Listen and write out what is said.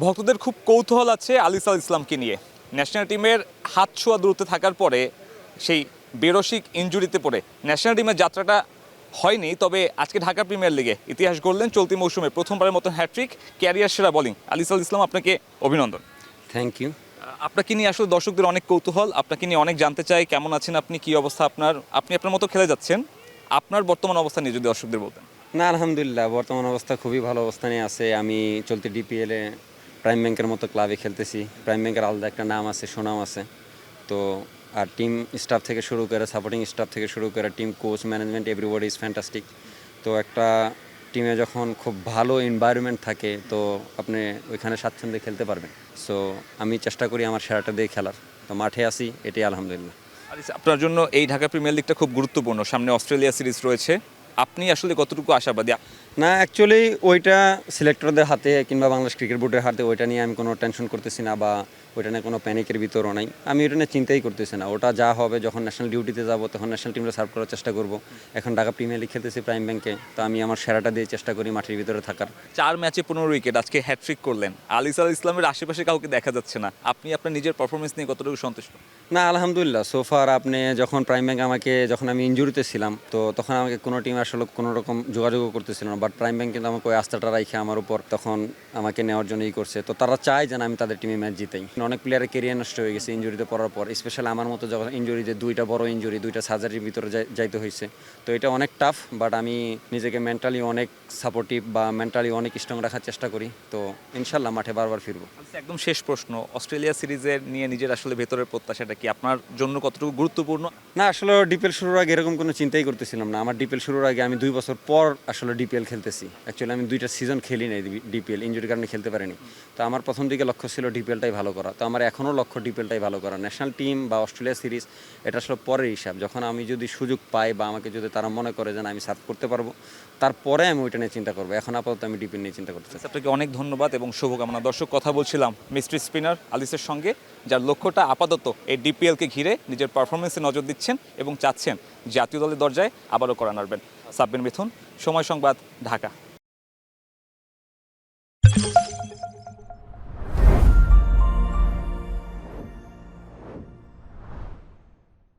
ভক্তদের খুব কৌতূহল আছে আলিসাল ইসলামকে নিয়ে। ন্যাশনাল টিমের হাত ছোঁয়া দূরত্বে থাকার পরে সেই বেরসিক ইনজুরিতে পড়ে ন্যাশনাল টিমের যাত্রাটা হয়নি, তবে আজকে ঢাকা প্রিমিয়ার লিগে ইতিহাস গড়লেন। চলতি মৌসুমে প্রথমবারের মতো হ্যাট্রিক, ক্যারিয়ার সেরা বোলিং। আলিসাল ইসলাম, আপনাকে অভিনন্দন। Thank you. আপনাকে নিয়ে আসলে দর্শকদের অনেক কৌতূহল, আপনাকে নিয়ে অনেক জানতে চাই। কেমন আছেন আপনি, কি অবস্থা আপনার? আপনি আপনার মতো খেলে যাচ্ছেন, আপনার বর্তমান অবস্থা নিয়ে যদি দর্শকদের বলতেন। না, আলহামদুলিল্লাহ বর্তমান অবস্থা খুবই ভালো অবস্থানে আছে। আমি চলতি ডিপিএলে প্রাইম ব্যাংকের মতো ক্লাবে খেলতেছি। প্রাইম ব্যাংকের আলাদা একটা নাম আছে, সুনাম আছে। তো আর টিম স্টাফ থেকে শুরু করে, সাপোর্টিং স্টাফ থেকে শুরু করে, team coach, management, everybody is fantastic. তো একটা টিমে যখন খুব ভালো এনভায়রনমেন্ট থাকে তো আপনি ওইখানে স্বাচ্ছন্দ্যে খেলতে পারবেন। সো আমি চেষ্টা করি আমার সেরাটা দিয়ে খেলার। তো মাঠে আসি, এটাই আলহামদুলিল্লাহ। আপনার জন্য এই ঢাকা প্রিমিয়ার লিগটা খুব গুরুত্বপূর্ণ, সামনে অস্ট্রেলিয়া সিরিজ রয়েছে। আপনি আসলে কতটুকু আশাবাদী? না, অ্যাকচুয়ালি ওইটা সিলেক্টরদের হাতে কিংবা বাংলাদেশ ক্রিকেট বোর্ডের হাতে, ওইটা নিয়ে আমি কোনো টেনশন করতেছি না বা ওইটা নিয়ে কোনো প্যানিকের ভিতরও নাই। আমি ওইটা নিয়ে চিন্তাই করতেছি না। ওটা যা হবে, যখন ন্যাশনাল ডিউটিতে যাব তখন ন্যাশনাল টিমটা সার্ভ করার চেষ্টা করব। এখন ঢাকা প্রিমিয়ার লিগ খেলতেছি প্রাইম ব্যাংকে, তো আমি আমার সেরাটা দিয়ে চেষ্টা করি মাঠের ভিতরে থাকার। 4 ম্যাচে 15 উইকেট, আজকে হ্যাট্রিক করলেন। আলিসাল ইসলামের আশেপাশে কাউকে দেখা যাচ্ছে না। আপনি আপনার নিজের পারফরমেন্স নিয়ে কতটুকু সন্তুষ্ট? না, আলহামদুলিল্লাহ সোফার আপনি যখন প্রাইম ব্যাংক আমাকে, যখন আমি ইনজুরিতে ছিলাম তো তখন আমাকে কোনো টিম আসলে কোনো রকম যোগাযোগও করতেছিল না। বাট প্রাইম ব্যাংক কিন্তু আমাকে ওই আস্থাটা রাখে আমার উপর তখন আমাকে নেওয়ার জন্য করছে। তো তারা চায় যেন আমি তাদের টিমে ম্যাচ জিতাই। অনেক প্লেয়ারের কেরিয়ার নষ্ট হয়ে গেছে ইনজুরিতে পড়ার পর, স্পেশালি আমার মতো যখন ইনজুরিতে দুইটা বড় ইনজুরি, দুইটা সার্জারির ভিতরে যাইতে হয়েছে। তো এটা অনেক টাফ, বাট আমি নিজেকে মেন্টালি অনেক সাপোর্টিভ বা মেন্টালি অনেক স্ট্রং রাখার চেষ্টা করি। তো ইনশাল্লাহ মাঠে বারবার ফিরবো। একদম শেষ প্রশ্ন, অস্ট্রেলিয়া সিরিজের নিয়ে নিজের আসলে ভেতরের প্রত্যাশাটা কি, আপনার জন্য কতটুকু গুরুত্বপূর্ণ? না, আসলে ডিপিএল শুরুর আগে এরকম কোনো চিন্তাই করতেছিলাম না। আমার ডিপিএল শুরুর আগে আমি 2 বছর পর আসলে ডিপিএল খেলতেছি। অ্যাকচুয়ালি আমি 2টা সিজন খেলি নাই, ডিপিএল ইনজুরির কারণে খেলতে পারিনি। তো আমার প্রথম দিকে লক্ষ্য ছিল ডিপিএলটাই ভালো করা। তো আমার এখনও লক্ষ্য ডিপিএলটাই ভালো করা। ন্যাশনাল টিম বা অস্ট্রেলিয়া সিরিজ এটা আসলে পরের হিসাব। যখন আমি যদি সুযোগ পাই বা আমাকে যদি তারা মনে করে যে আমি সার্ভ করতে পারবো, তারপরে আমি ওইটা নিয়ে চিন্তা করবো। এখন আপাতত আমি ডিপিএল নিয়ে চিন্তা করতে চাই। আপনাকে অনেক ধন্যবাদ এবং শুভকামনা। দর্শক, কথা বলছিলাম মিস্ট্রি স্পিনার আলিসের সঙ্গে, যার লক্ষ্যটা আপাতত এই ডিপিএলকে ঘিরে নিজের পারফরমেন্সে নজর দিচ্ছেন এবং চাচ্ছেন জাতীয় দলের দরজায় আবারও করা নাড়বেন। সাব্বির মিথুন, সময় সংবাদ, ঢাকা।